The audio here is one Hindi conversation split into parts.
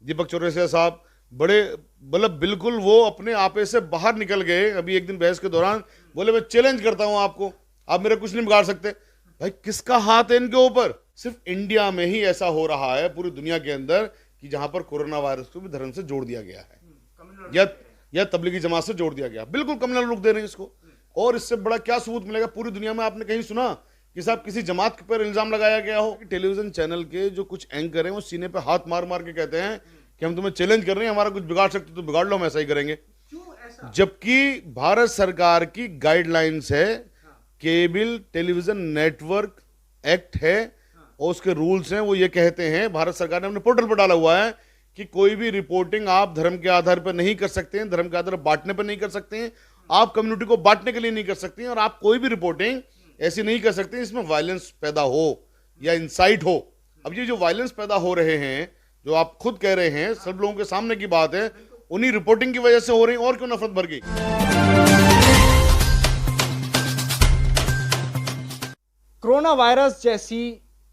दीपक चौरसिया साहब बड़े मतलब बिल्कुल वो अपने आपे से बाहर निकल गए। अभी एक दिन बहस के दौरान बोले मैं चैलेंज करता हूं आपको, आप मेरा कुछ नहीं बिगाड़ सकते। भाई किसका हाथ है इनके ऊपर? सिर्फ इंडिया में ही ऐसा हो रहा है, पूरी दुनिया के अंदर, कि जहां पर कोरोना वायरस को भी धर्म से जोड़ दिया गया है या तबलीगी जमात से जोड़ दिया गया। बिल्कुल कम्युनल लुक दे रहे हैं इसको। और इससे बड़ा क्या सबूत मिलेगा? पूरी दुनिया में आपने कहीं सुना कि साहब किसी जमात पर इल्जाम लगाया गया हो? टेलीविजन चैनल के जो कुछ एंकर हैं वो सीने पे हाथ मार मार के कहते हैं कि हम तुम्हें चैलेंज कर रहे हैं, हमारा कुछ बिगाड़ सकते तो बिगाड़ लो, हम ऐसा ही करेंगे। जबकि भारत सरकार की गाइडलाइंस है, केबल टेलीविजन नेटवर्क एक्ट है और उसके रूल्स हैं। वो ये कहते हैं, भारत सरकार ने अपने पोर्टल पर डाला हुआ है कि कोई भी रिपोर्टिंग आप धर्म के आधार पर नहीं कर सकते हैं, धर्म के आधार पर बांटने पर नहीं कर सकते हैं, आप कम्युनिटी को बांटने के लिए नहीं कर सकते हैं, और आप कोई भी रिपोर्टिंग ऐसी नहीं कर सकते इसमें वायलेंस पैदा हो या इंसाइट हो। अब ये जो वायलेंस पैदा हो रहे हैं, जो आप खुद कह रहे हैं, सब लोगों के सामने की बात है, उन्हीं रिपोर्टिंग की वजह से हो रही है। और क्यों नफरत भर गई? कोरोना वायरस जैसी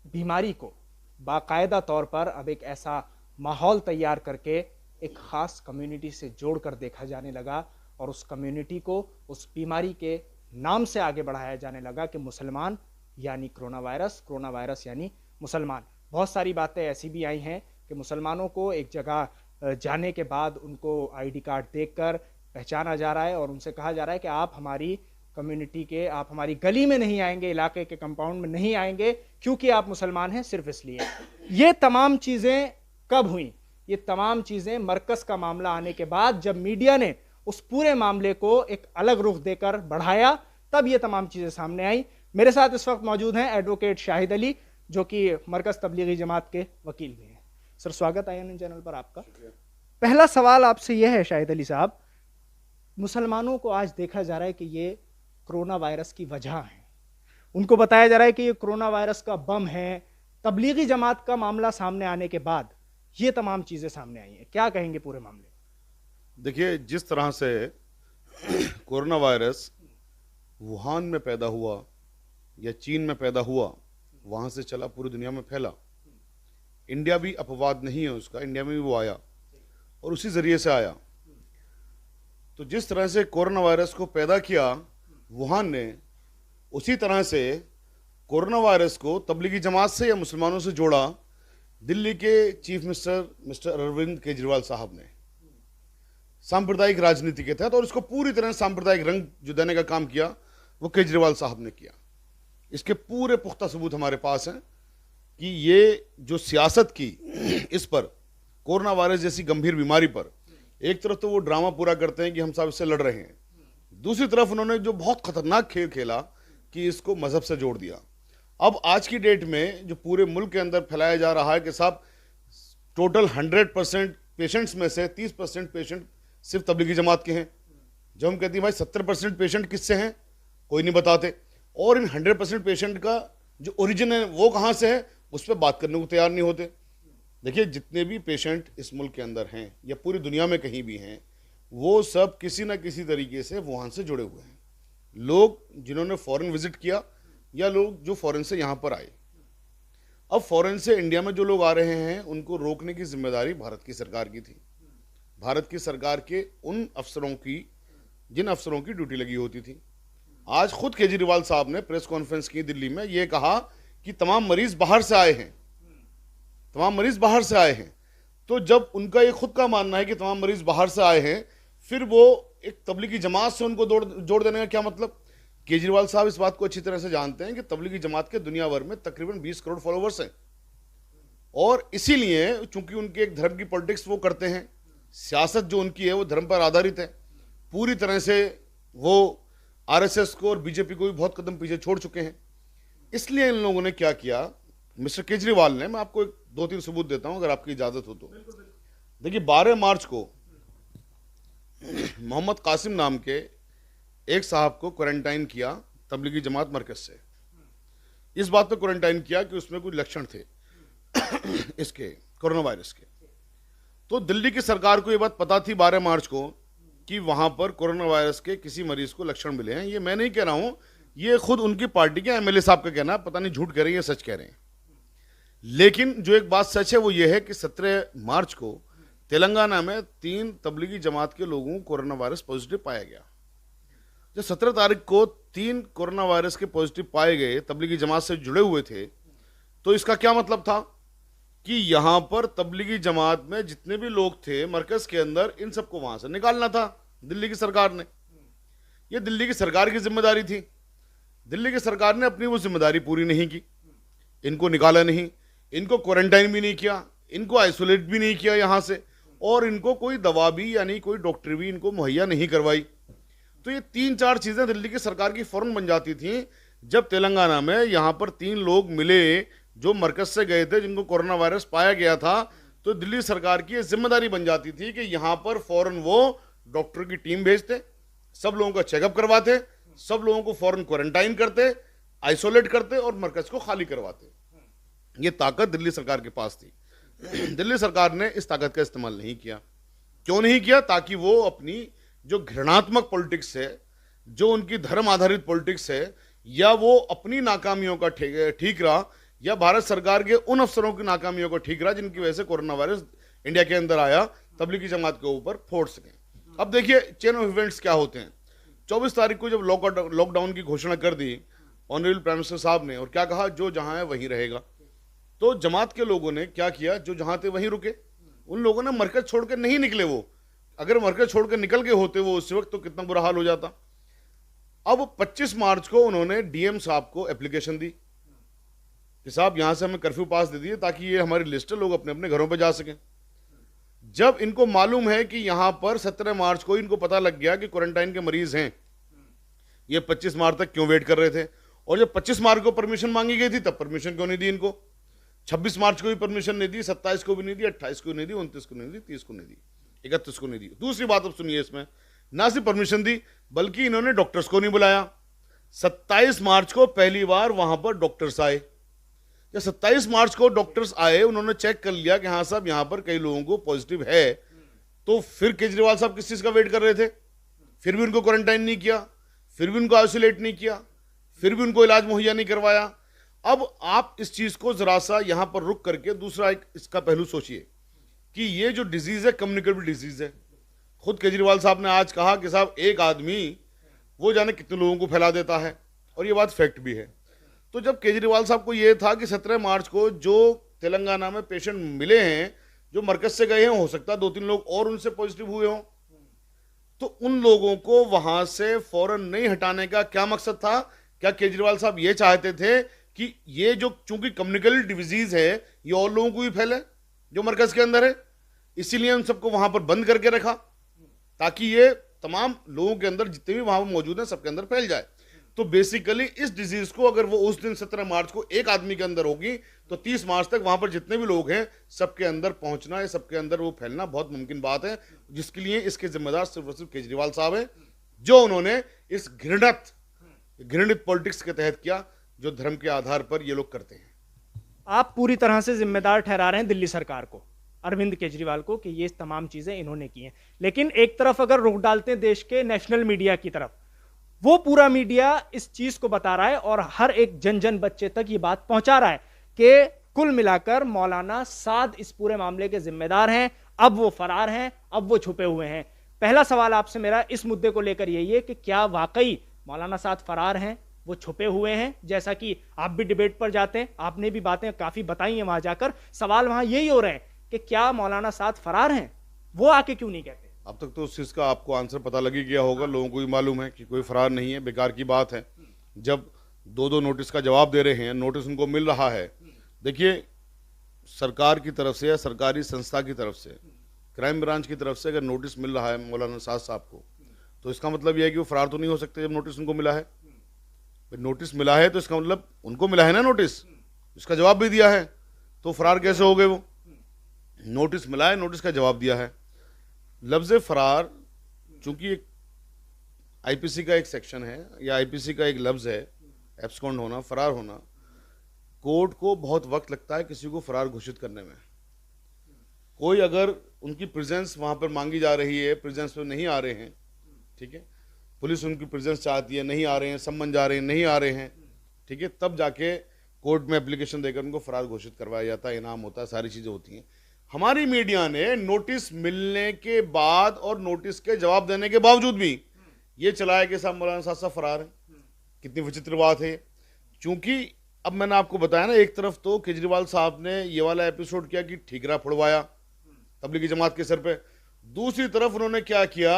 बीमारी को बाकायदा तौर पर अब एक ऐसा माहौल तैयार करके एक खास कम्युनिटी से जोड़कर देखा जाने लगा और उस कम्युनिटी को उस बीमारी के नाम से आगे बढ़ाया जाने लगा कि मुसलमान यानी कोरोना वायरस यानी मुसलमान। बहुत सारी बातें ऐसी भी आई हैं कि मुसलमानों को एक जगह जाने के बाद उनको आईडी कार्ड देखकर पहचाना जा रहा है और उनसे कहा जा रहा है कि आप हमारी कम्युनिटी के, आप हमारी गली में नहीं आएंगे, इलाके के कंपाउंड में नहीं आएंगे क्योंकि आप मुसलमान हैं, सिर्फ इसलिए। ये तमाम चीज़ें कब हुई? ये तमाम चीज़ें मरकज का मामला आने के बाद, जब मीडिया ने उस पूरे मामले को एक अलग रुख देकर बढ़ाया, तब ये तमाम चीज़ें सामने आई। मेरे साथ इस वक्त मौजूद हैं एडवोकेट शाहिद अली, जो कि मरकज तबलीगी जमात के वकील भी हैं। सर, स्वागत है INN चैनल पर आपका। पहला सवाल आपसे यह है शाहिद अली साहब, मुसलमानों को आज देखा जा रहा है कि ये कोरोना वायरस की वजह है, उनको बताया जा रहा है कि ये कोरोना वायरस का बम है। तबलीगी जमात का मामला सामने आने के बाद ये तमाम चीजें सामने आई हैं, क्या कहेंगे पूरे मामले? देखिए, जिस तरह से कोरोना वायरस वुहान में पैदा हुआ या चीन में पैदा हुआ, वहां से चला पूरी दुनिया में फैला। इंडिया भी अपवाद नहीं है उसका, इंडिया में भी वो आया और उसी जरिए से आया। तो जिस तरह से कोरोना वायरस को पैदा किया वुहान ने, उसी तरह से कोरोना वायरस को तबलीगी जमात से या मुसलमानों से जोड़ा दिल्ली के chief minister mister Arvind Kejriwal साहब ने, सांप्रदायिक राजनीति के तहत। और इसको पूरी तरह सांप्रदायिक रंग जो देने का काम किया वो केजरीवाल साहब ने किया। इसके पूरे पुख्ता सबूत हमारे पास हैं कि ये जो सियासत की इस पर, कोरोना वायरस जैसी गंभीर बीमारी पर, एक तरफ तो वो ड्रामा पूरा करते हैं कि हम सब इससे लड़ रहे हैं, दूसरी तरफ उन्होंने जो बहुत खतरनाक खेल खेला कि इसको मजहब से जोड़ दिया। अब आज की डेट में जो पूरे मुल्क के अंदर फैलाया जा रहा है कि साहब टोटल 100% पेशेंट्स में से 30% पेशेंट सिर्फ तबलीगी जमात के हैं। जब हम कहते हैं भाई 70% पेशेंट किससे हैं, कोई नहीं बताते। और इन 100% पेशेंट का जो ओरिजिन है वो कहाँ से है, उस पर बात करने को तैयार नहीं होते। देखिए, जितने भी पेशेंट इस मुल्क के अंदर हैं या पूरी दुनिया में कहीं भी हैं, वो सब किसी ना किसी तरीके से वुहान से जुड़े हुए हैं। लोग जिन्होंने फॉरेन विजिट किया या लोग जो फॉरेन से यहाँ पर आए। अब फॉरेन से इंडिया में जो लोग आ रहे हैं उनको रोकने की जिम्मेदारी भारत की सरकार की थी। भारत की सरकार के उन अफसरों की, जिन अफसरों की ड्यूटी लगी होती थी। आज खुद केजरीवाल साहब ने प्रेस कॉन्फ्रेंस की दिल्ली में, ये कहा कि तमाम मरीज बाहर से आए हैं, तमाम मरीज बाहर से आए हैं। तो जब उनका ये खुद का मानना है कि तमाम मरीज बाहर से आए हैं, फिर वो एक तबलीगी जमात से उनको जोड़ देने का क्या मतलब? केजरीवाल साहब इस बात को अच्छी तरह से जानते हैं कि तबलीगी जमात के दुनिया भर में तकरीबन 20 करोड़ फॉलोवर्स हैं, और इसीलिए चूंकि उनके एक धर्म की पॉलिटिक्स वो करते हैं, सियासत जो उनकी है वो धर्म पर आधारित है। पूरी तरह से वो RSS को और बीजेपी को भी बहुत कदम पीछे छोड़ चुके हैं। इसलिए इन लोगों ने क्या किया, मिस्टर केजरीवाल ने, मैं आपको 2-3 सबूत देता हूं अगर आपकी इजाजत हो तो। देखिए, 12 मार्च को मोहम्मद कासिम नाम के एक साहब को क्वारंटाइन किया तबलीगी जमात मरकज से। इस बात पर क्वारंटाइन किया कि उसमें कुछ लक्षण थे इसके कोरोना वायरस के। तो दिल्ली की सरकार को यह बात पता थी 12 मार्च को कि वहां पर कोरोना वायरस के किसी मरीज को लक्षण मिले हैं। ये मैं नहीं कह रहा हूं, ये खुद उनकी पार्टी के MLA साहब का कहना, पता नहीं झूठ कह रहे हैं या सच कह रहे हैं। लेकिन जो एक बात सच है वो ये है कि 17 मार्च को तेलंगाना में 3 तबलीगी जमात के लोगों को कोरोना वायरस पॉजिटिव पाया गया। जब 17 तारीख को 3 कोरोना वायरस के पॉजिटिव पाए गए, तबलीगी जमात से जुड़े हुए थे, तो इसका क्या मतलब था कि यहां पर तबलीगी जमात में जितने भी लोग थे मरकज के अंदर, इन सबको वहां से निकालना था दिल्ली की सरकार ने। यह दिल्ली की सरकार की जिम्मेदारी थी। दिल्ली की सरकार ने अपनी वो जिम्मेदारी पूरी नहीं की, इनको निकाला नहीं, इनको क्वारंटाइन भी नहीं किया, इनको आइसोलेट भी नहीं किया यहां से, और इनको कोई दवा भी यानी कोई डॉक्टर भी इनको मुहैया नहीं करवाई। तो ये 3-4 चीजें दिल्ली की सरकार की फौरन बन जाती थी जब तेलंगाना में यहां पर 3 लोग मिले जो मरकज से गए थे, जिनको कोरोना वायरस पाया गया था। तो दिल्ली सरकार की जिम्मेदारी बन जाती थी कि यहां पर फौरन वो डॉक्टर की टीम भेजते, सब लोगों का चेकअप करवाते, सब लोगों को फौरन क्वारंटाइन करते, आइसोलेट करते और मरकज को खाली करवाते। ये ताकत दिल्ली सरकार के पास थी। दिल्ली सरकार ने इस ताकत का इस्तेमाल नहीं किया। क्यों नहीं किया? ताकि वो अपनी जो घृणात्मक पॉलिटिक्स है, जो उनकी धर्म आधारित पॉलिटिक्स है, या वो अपनी नाकामियों का ठीक रहा, या भारत सरकार के उन अफसरों की नाकामियों का ठीक रहा जिनकी वजह से कोरोना वायरस इंडिया के अंदर आया, तबलीगी जमात के ऊपर फोड़ सके। अब देखिए चेन ऑफ इवेंट्स क्या होते हैं। 24 तारीख को जब लॉकडाउन की घोषणा कर दी ऑनरेबल प्राइम मिनिस्टर साहब ने, और क्या कहा, जो जहां है वहीं रहेगा। तो जमात के लोगों ने क्या किया, जो जहां थे वहीं रुके। उन लोगों ने मरकज छोड़कर नहीं निकले। वो अगर मरकज छोड़कर निकल गए होते वो उस वक्त, तो कितना बुरा हाल हो जाता। अब 25 मार्च को उन्होंने डीएम साहब को एप्लीकेशन दी कि साहब यहां से हमें कर्फ्यू पास दे दिए ताकि ये हमारी लिस्ट लोग अपने अपने घरों पर जा सकें। जब इनको मालूम है कि यहां पर 17 मार्च को इनको पता लग गया कि क्वारंटाइन के मरीज हैं, ये 25 मार्च तक क्यों वेट कर रहे थे? और जब 25 मार्च को परमिशन मांगी गई थी तब परमिशन क्यों नहीं दी इनको? 26 मार्च को भी परमिशन नहीं दी, 27 को भी नहीं दी, 28 को नहीं दी, 29 को नहीं दी, 30 को नहीं दी, 31 को नहीं दी। दूसरी बात अब सुनिए, इसमें ना सिर्फ परमिशन दी बल्कि इन्होंने डॉक्टर्स को नहीं बुलाया। 27 मार्च को पहली बार वहां पर डॉक्टर्स आए। जब 27 मार्च को डॉक्टर्स आए, उन्होंने चेक कर लिया कि हाँ साहब यहां पर कई लोगों को पॉजिटिव है, तो फिर केजरीवाल साहब किस चीज का वेट कर रहे थे? फिर भी उनको क्वारंटाइन नहीं किया, फिर भी उनको आइसोलेट नहीं किया, फिर भी उनको इलाज मुहैया नहीं करवाया। अब आप इस चीज को जरा सा यहां पर रुक करके दूसरा एक इसका पहलू सोचिए कि ये जो डिजीज है कम्युनिकेबल डिजीज है। खुद केजरीवाल साहब ने आज कहा कि साहब एक आदमी वो जाने कितने लोगों को फैला देता है, और ये बात फैक्ट भी है। तो जब केजरीवाल साहब को ये था कि 17 मार्च को जो तेलंगाना में पेशेंट मिले हैं, जो मरकज से गए हैं, हो सकता है 2-3 लोग और उनसे पॉजिटिव हुए हों, तो उन लोगों को वहां से फौरन नहीं हटाने का क्या मकसद था? क्या केजरीवाल साहब ये चाहते थे कि ये जो चूंकि कम्युनिकेबल डिजीज है ये और लोगों को भी फैले जो मरकज के अंदर है, इसीलिए उन सबको वहां पर बंद करके रखा ताकि ये तमाम लोगों के अंदर जितने भी वहां मौजूद हैं सबके अंदर फैल जाए। तो बेसिकली इस डिजीज को अगर वो उस दिन 17 मार्च को एक आदमी के अंदर होगी तो 30 मार्च तक वहां पर जितने भी लोग हैं सबके अंदर पहुंचना है, सबके अंदर वो फैलना बहुत मुमकिन बात है, जिसके लिए इसके जिम्मेदार सिर्फ और सिर्फ केजरीवाल साहब हैं, जो उन्होंने इस घृणित पॉलिटिक्स के तहत किया जो धर्म के आधार पर ये लोग करते हैं। आप पूरी तरह से जिम्मेदार ठहरा रहे हैं दिल्ली सरकार को, अरविंद केजरीवाल को, कि ये तमाम चीजें इन्होंने की हैं। लेकिन एक तरफ अगर रुख डालते हैं देश के नेशनल मीडिया की तरफ, वो पूरा मीडिया इस चीज को बता रहा है और हर एक जन जन बच्चे तक ये बात पहुंचा रहा है कि कुल मिलाकर मौलाना साद इस पूरे मामले के जिम्मेदार हैं, अब वो फरार हैं, अब वो छुपे हुए हैं। पहला सवाल आपसे मेरा इस मुद्दे को लेकर यही है कि क्या वाकई मौलाना साद फरार हैं, वो छुपे हुए हैं? जैसा कि आप भी डिबेट पर जाते हैं, आपने भी बातें काफी बताई हैं वहां जाकर, सवाल वहां यही हो रहे हैं कि क्या मौलाना साद फरार हैं? वो आके क्यों नहीं कहते? अब तक तो उस चीज का आपको आंसर पता लग ही गया होगा, लोगों को भी मालूम है कि कोई फरार नहीं है, बेकार की बात है। जब 2-2 नोटिस का जवाब दे रहे हैं, नोटिस उनको मिल रहा है। देखिए सरकार की तरफ से या सरकारी संस्था की तरफ से, क्राइम ब्रांच की तरफ से अगर नोटिस मिल रहा है मौलाना साद साहब को, तो इसका मतलब यह है कि वो फरार तो नहीं हो सकते जब नोटिस उनको मिला है। नोटिस मिला है तो इसका मतलब उनको मिला है ना नोटिस, इसका जवाब भी दिया है, तो फरार कैसे हो गए वो? नोटिस मिला है, नोटिस का जवाब दिया है। लफ्ज फरार चूंकि एक आईपीसी का एक सेक्शन है या आईपीसी का एक लफ्ज है, एब्सकॉन्ड होना, फरार होना, कोर्ट को बहुत वक्त लगता है किसी को फरार घोषित करने में। कोई अगर उनकी प्रेजेंस वहां पर मांगी जा रही है, प्रेजेंस में नहीं आ रहे हैं, ठीक है, पुलिस उनकी प्रेजेंस चाहती है, नहीं आ रहे हैं, सम्मन जा रहे हैं, नहीं आ रहे हैं, ठीक है, तब जाके कोर्ट में एप्लीकेशन देकर उनको फरार घोषित करवाया जाता है, इनाम होता है, सारी चीज़ें होती हैं। हमारी मीडिया ने नोटिस मिलने के बाद और नोटिस के जवाब देने के बावजूद भी ये चलाया कि साहब मौलाना साहब फरार है। कितनी विचित्र बात है। क्योंकि अब मैंने आपको बताया ना, एक तरफ तो केजरीवाल साहब ने ये वाला एपिसोड किया कि ठीकरा फुड़वाया तबलीगी जमात के सर पे, दूसरी तरफ उन्होंने क्या किया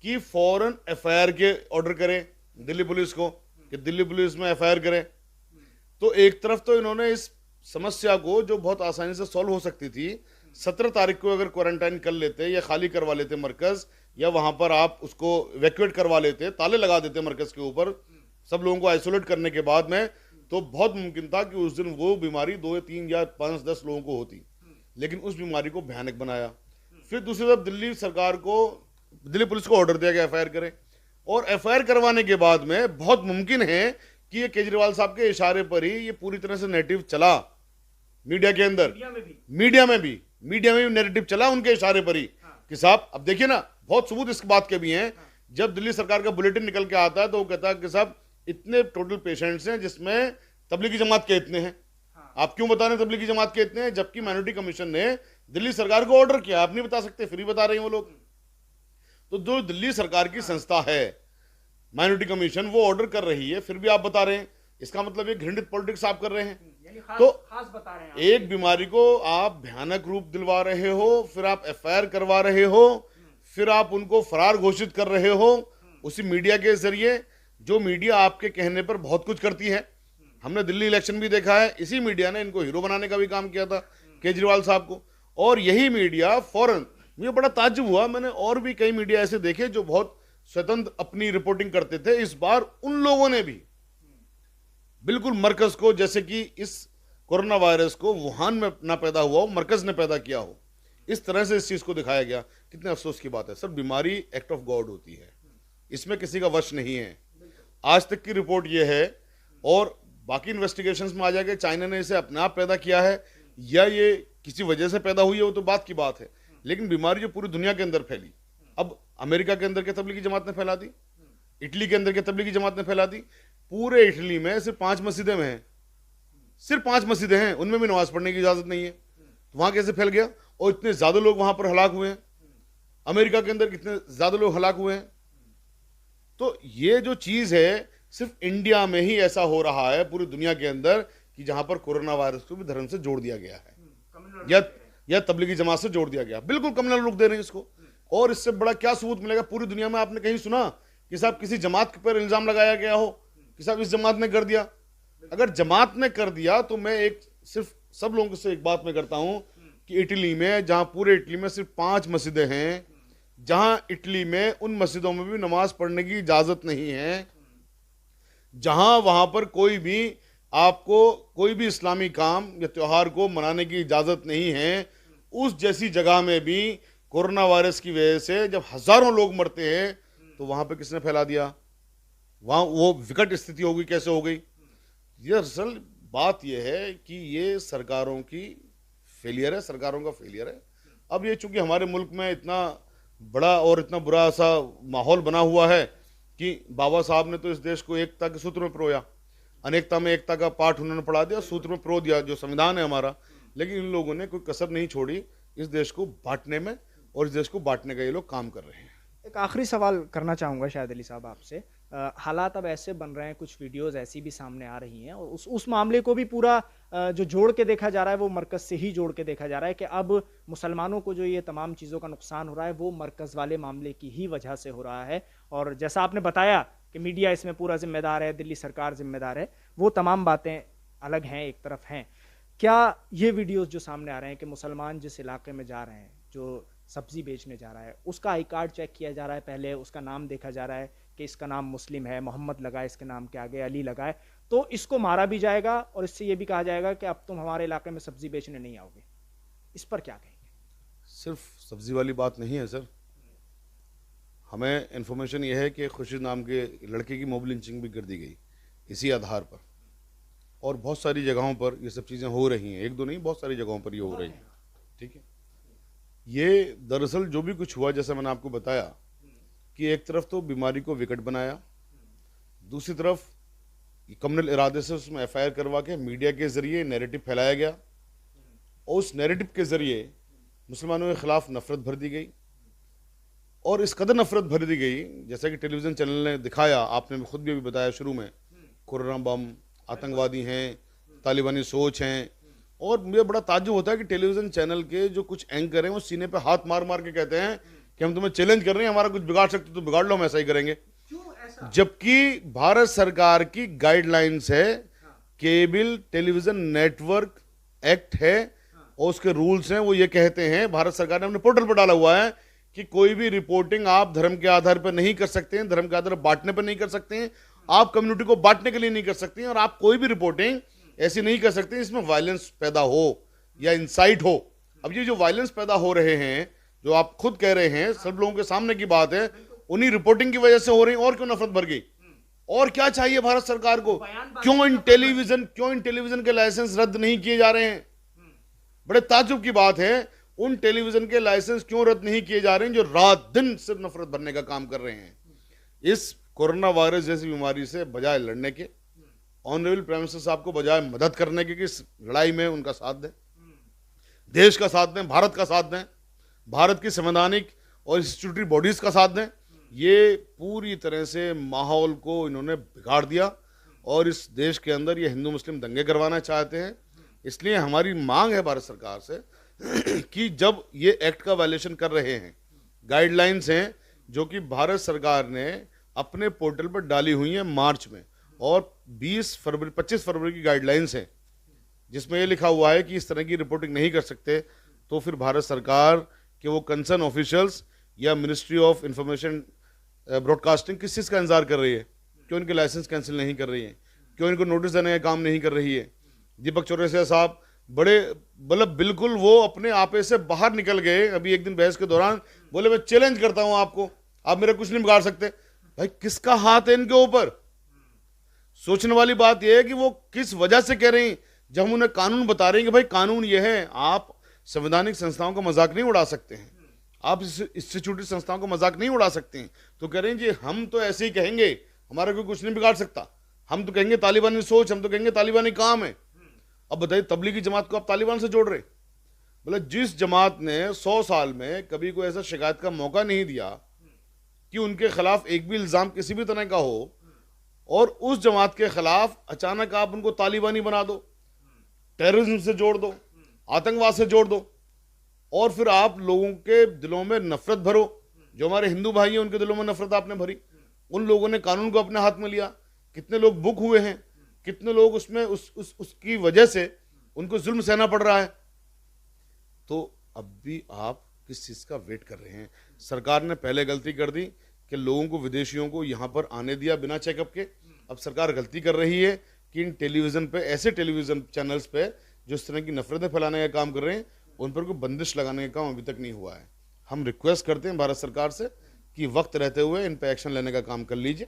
कि फौरन एफआईआर के ऑर्डर करें दिल्ली पुलिस को कि दिल्ली पुलिस में एफआईआर करें। तो एक तरफ तो इन्होंने इस समस्या को जो बहुत आसानी से सॉल्व हो सकती थी, 17 तारीख को अगर क्वारंटाइन कर लेते या खाली करवा लेते मरकज, या वहां पर आप उसको इवैक्यूएट करवा लेते, ताले लगा देते मरकज के ऊपर सब लोगों को आइसोलेट करने के बाद में, तो बहुत मुमकिन था कि उस दिन वो बीमारी 2 या 3 या 5 10 लोगों को होती। लेकिन उस बीमारी को भयानक बनाया। फिर दूसरी तरफ दिल्ली पुलिस को ऑर्डर दिया गया एफआईआर करें, और एफआईआर करवाने के बाद में बहुत मुमकिन है कि ये केजरीवाल साहब के इशारे पर ही ये पूरी तरह से नैरेटिव चला मीडिया के अंदर, मीडिया में भी नैरेटिव चला उनके इशारे पर ही कि साहब अब देखिए ना, बहुत सबूत इस बात के भी हैं। जब दिल्ली सरकार का बुलेटिन निकल के आता है तो वो कहता है कि साहब इतने टोटल पेशेंट्स हैं जिसमें तबलीगी जमात के इतने हैं। आप क्यों बता रहे हैं तबलीगी जमात के इतने हैं, जबकि माइनॉरिटी कमीशन ने दिल्ली सरकार को ऑर्डर किया, आप नहीं बता सकते, फिर भी बता रहे हैं वो लोग। तो जो दिल्ली सरकार की संस्था है माइनॉरिटी कमीशन, वो ऑर्डर कर रही है, फिर भी आप बता रहे हैं, इसका मतलब ये घृणित पॉलिटिक्स आप कर रहे हैं। तो खास बता रहे हैं एक बीमारी को आप भयानक रूप दिलवा रहे हो, फिर आप एफआईआर करवा रहे हो, फिर आप उनको फरार घोषित कर रहे हो उसी मीडिया के जरिए, जो मीडिया आपके कहने पर बहुत कुछ करती है। हमने दिल्ली इलेक्शन भी देखा है, इसी मीडिया ने इनको हीरो बनाने का भी काम किया था केजरीवाल साहब को, और यही मीडिया फौरन, मुझे बड़ा ताज्जुब हुआ, मैंने और भी कई मीडिया ऐसे देखे जो बहुत स्वतंत्र अपनी रिपोर्टिंग करते थे, इस बार उन लोगों ने भी बिल्कुल मरकज को, जैसे कि इस कोरोना वायरस को वुहान में ना पैदा हुआ हो, मरकज ने पैदा किया हो, इस तरह से इस चीज को दिखाया गया। कितने अफसोस की बात है सर, बीमारी एक्ट ऑफ गॉड होती है, इसमें किसी का वश नहीं है। आज तक की रिपोर्ट ये है, और बाकी इन्वेस्टिगेशंस में आ जाएगा चाइना ने इसे अपने आप पैदा किया है या ये किसी वजह से पैदा हुई है, वो तो बात की बात है। लेकिन बीमारी जो पूरी दुनिया के अंदर फैली, अब अमेरिका के अंदर के तबलीगी जमात ने फैला दी, इटली के अंदर के तबलीगी जमात ने फैला दी। पूरे इटली में सिर्फ 5 मस्जिदें में हैं, सिर्फ 5 मस्जिदें हैं, उनमें भी नमाज पढ़ने की इजाजत नहीं है, तो वहां कैसे फैल गया? और इतने ज्यादा लोग वहां पर हलाक हुए हैं, अमेरिका के अंदर कितने ज्यादा लोग हलाक हुए हैं। तो ये जो चीज है सिर्फ इंडिया में ही ऐसा हो रहा है, पूरी दुनिया के अंदर, कि जहां पर कोरोना वायरस को भी धर्म से जोड़ दिया गया है या तबलीगी जमात से जोड़ दिया गया, बिल्कुल कम्युनल लुक दे रहे हैं इसको। और इससे बड़ा क्या सबूत मिलेगा पूरी दुनिया में? आपने कहीं सुना कि साहब किसी जमात पर इल्जाम लगाया गया हो कि साहब इस जमात ने कर दिया? अगर जमात ने कर दिया तो मैं सिर्फ सब लोगों से एक बात मैं करता हूं कि इटली में, जहां पूरे इटली में सिर्फ 5 मस्जिदें हैं, जहां इटली में उन मस्जिदों में भी नमाज पढ़ने की इजाजत नहीं है, जहां वहां पर कोई भी आपको कोई भी इस्लामी काम या त्योहार को मनाने की इजाजत नहीं है, उस जैसी जगह में भी कोरोना वायरस की वजह से जब हजारों लोग मरते हैं, तो वहां पे किसने फैला दिया? वहां वो विकट स्थिति हो गई, कैसे हो गई? ये असल बात यह है कि ये सरकारों की फेलियर है, सरकारों का फेलियर है। अब ये चूंकि हमारे मुल्क में इतना बड़ा और इतना बुरा सा माहौल बना हुआ है कि बाबा साहब ने तो इस देश को एकता के सूत्र में पिरोया, अनेकता में एकता का पाठ उन्होंने पढ़ा दिया, सूत्र में पिरो दिया जो संविधान है हमारा। लेकिन इन लोगों ने कोई कसर नहीं छोड़ी इस देश को बांटने में, और इस देश को बांटने का ये लोग काम कर रहे हैं। एक आखिरी सवाल करना चाहूँगा शायद अली साहब आपसे। हालात अब ऐसे बन रहे हैं, कुछ वीडियोस ऐसी भी सामने आ रही हैं, और उस मामले को भी पूरा जो जोड़ के देखा जा रहा है वो मरकज़ से ही जोड़ के देखा जा रहा है कि अब मुसलमानों को जो ये तमाम चीज़ों का नुकसान हो रहा है वो मरकज़ वाले मामले की ही वजह से हो रहा है। और जैसा आपने बताया कि मीडिया इसमें पूरा जिम्मेदार है, दिल्ली सरकार जिम्मेदार है, वो तमाम बातें अलग हैं, एक तरफ हैं। क्या ये वीडियोस जो सामने आ रहे हैं कि मुसलमान जिस इलाके में जा रहे हैं, जो सब्जी बेचने जा रहा है, उसका आई कार्ड चेक किया जा रहा है, पहले उसका नाम देखा जा रहा है कि इसका नाम मुस्लिम है, मोहम्मद लगा है इसके नाम के आगे, अली लगा है, तो इसको मारा भी जाएगा और इससे ये भी कहा जाएगा कि अब तुम हमारे इलाके में सब्जी बेचने नहीं आओगे। इस पर क्या कहेंगे? सिर्फ सब्जी वाली बात नहीं है सर, हमें इन्फॉर्मेशन यह है कि खुर्शीद नाम के लड़के की मोब लिंचिंग भी कर दी गई इसी आधार पर, और बहुत सारी जगहों पर ये सब चीज़ें हो रही हैं, एक दो नहीं बहुत सारी जगहों पर ये हो रही हैं। ठीक है, ये दरअसल जो भी कुछ हुआ, जैसे मैंने आपको बताया कि एक तरफ तो बीमारी को विकट बनाया, दूसरी तरफ कम्युनल इरादे से उसमें एफआईआर करवा के मीडिया के जरिए नैरेटिव फैलाया गया, और उस नैरेटिव के जरिए मुसलमानों के खिलाफ नफरत भर दी गई, और इस कदर नफरत भर दी गई, जैसा कि टेलीविज़न चैनल ने दिखाया, आपने खुद भी अभी बताया शुरू में, कोरोना बम, आतंकवादी हैं, तालिबानी सोच हैं। और मुझे बड़ा ताज्जुब होता है कि टेलीविज़न चैनल के जो कुछ एंकर हैं वो सीने पे हाथ मार मार के कहते हैं कि हम तुम्हें चैलेंज कर रहे हैं, हमारा कुछ बिगाड़ सकते तो बिगाड़ लो, हम ऐसा ही करेंगे। जबकि भारत सरकार की गाइडलाइंस है, केबल टेलीविज़न नेटवर्क एक्ट है और उसके रूल्स हैं, वो ये कहते हैं, भारत सरकार ने अपने पोर्टल पर डाला हुआ है कि कोई भी रिपोर्टिंग आप धर्म के आधार पर नहीं कर सकते हैं, धर्म के आधार पर बांटने पर नहीं कर सकते हैं, आप कम्युनिटी को बांटने के लिए नहीं कर सकते हैं, और आप कोई भी रिपोर्टिंग ऐसी नहीं कर सकते इसमें वायलेंस पैदा हो या इंसाइट हो। अब ये जो वायलेंस पैदा हो रहे हैं, जो आप खुद कह रहे हैं, सब लोगों के सामने की बात है, उन्हीं रिपोर्टिंग की वजह से हो रही है। और क्यों नफरत भर गई? और क्या चाहिए भारत सरकार को? क्यों इन टेलीविजन के लाइसेंस रद्द नहीं किए जा रहे हैं? बड़े ताज्जुब की बात है, उन टेलीविजन के लाइसेंस क्यों रद्द नहीं किए जा रहे हैं जो रात दिन सिर्फ नफरत भरने का काम कर रहे हैं? इस कोरोना वायरस जैसी बीमारी से बजाय लड़ने के, ऑनरेबल प्राइम मिनिस्टर साहब को बजाय मदद करने के कि इस लड़ाई में उनका साथ दें, देश का साथ दें, भारत का साथ दें, भारत की संवैधानिक और स्टैट्यूटरी बॉडीज का साथ दें, ये पूरी तरह से माहौल को इन्होंने बिगाड़ दिया और इस देश के अंदर ये हिंदू मुस्लिम दंगे करवाना चाहते हैं। इसलिए हमारी मांग है भारत सरकार से कि जब ये एक्ट का वायलेशन कर रहे हैं, गाइडलाइंस हैं जो कि भारत सरकार ने अपने पोर्टल पर डाली हुई हैं मार्च में, और 25 फरवरी की गाइडलाइंस हैं जिसमें ये लिखा हुआ है कि इस तरह की रिपोर्टिंग नहीं कर सकते, तो फिर भारत सरकार के वो कंसर्न ऑफिशियल्स या मिनिस्ट्री ऑफ इंफॉर्मेशन ब्रॉडकास्टिंग किस चीज़ का इंतजार कर रही है? क्यों इनके लाइसेंस कैंसिल नहीं कर रही है? क्यों इनको नोटिस देने का काम नहीं कर रही है? दीपक चौरसिया साहब बड़े मतलब बिल्कुल वो अपने आपे से बाहर निकल गए। अभी एक दिन बहस के दौरान बोले मैं चैलेंज करता हूं आपको, आप मेरा कुछ नहीं बिगाड़ सकते। भाई किसका हाथ है इनके ऊपर? सोचने वाली बात यह है कि वो किस वजह से कह रही हैं। जब हम उन्हें कानून बता रहे हैं कि भाई कानून ये है, आप संवैधानिक संस्थाओं का मजाक नहीं उड़ा सकते हैं, आप इंस्टीट्यूटरी संस्थाओं का मजाक नहीं उड़ा सकते हैं, तो कह रहे हैं जी हम तो ऐसे ही कहेंगे, हमारा कोई कुछ नहीं बिगाड़ सकता, हम तो कहेंगे तालिबानी सोच, हम तो कहेंगे तालिबानी काम है। अब बताइए तबलीगी जमात को आप तालिबान से जोड़ रहे? मतलब जिस जमात ने 100 साल में कभी कोई ऐसा शिकायत का मौका नहीं दिया कि उनके खिलाफ एक भी इल्जाम किसी भी तरह का हो, और उस जमात के खिलाफ अचानक आप उनको तालिबानी बना दो, टेररिज्म से जोड़ दो, आतंकवाद से जोड़ दो, और फिर आप लोगों के दिलों में नफरत भरो। जो हमारे हिंदू भाई हैं उनके दिलों में नफरत आपने भरी, उन लोगों ने कानून को अपने हाथ में लिया, कितने लोग बुक हुए हैं, कितने लोग उसमें उसकी वजह से उनको जुल्म सहना पड़ रहा है। तो अब भी आप किस चीज का वेट कर रहे हैं? सरकार ने पहले गलती कर दी कि लोगों को, विदेशियों को यहां पर आने दिया बिना चेकअप के। अब सरकार गलती कर रही है कि इन टेलीविजन पे, ऐसे टेलीविजन चैनल्स पे जो इस तरह की नफरतें फैलाने का काम कर रहे हैं, उन पर कोई बंदिश लगाने का काम अभी तक नहीं हुआ है। हम रिक्वेस्ट करते हैं भारत सरकार से कि वक्त रहते हुए इन पे एक्शन लेने का काम कर लीजिए।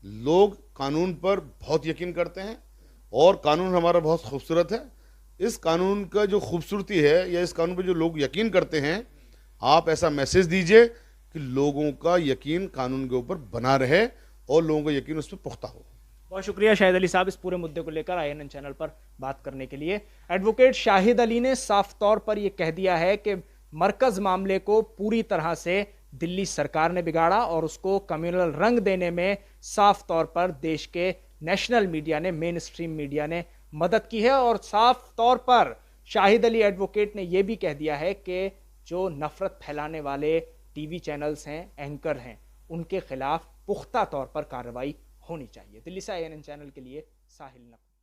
लोग कानून पर बहुत यकीन करते हैं और कानून हमारा बहुत खूबसूरत है। इस कानून का जो खूबसूरती है, या इस कानून पर जो लोग यकीन करते हैं, आप ऐसा मैसेज दीजिए कि लोगों का यकीन कानून के ऊपर बना रहे और लोगों का यकीन उस पर पुख्ता हो। बहुत शुक्रिया शाहिद अली साहब इस पूरे मुद्दे को लेकर INN चैनल पर बात करने के लिए। एडवोकेट शाहिद अली ने साफ तौर पर यह कह दिया है कि मरकज मामले को पूरी तरह से दिल्ली सरकार ने बिगाड़ा और उसको कम्युनल रंग देने में साफ तौर पर देश के नेशनल मीडिया ने, मेन स्ट्रीम मीडिया ने मदद की है। और साफ तौर पर शाहिद अली एडवोकेट ने यह भी कह दिया है कि जो नफरत फैलाने वाले टीवी चैनल्स हैं, एंकर हैं, उनके खिलाफ पुख्ता तौर पर कार्रवाई होनी चाहिए। दिल्ली से INN चैनल के लिए साहिल नकवी।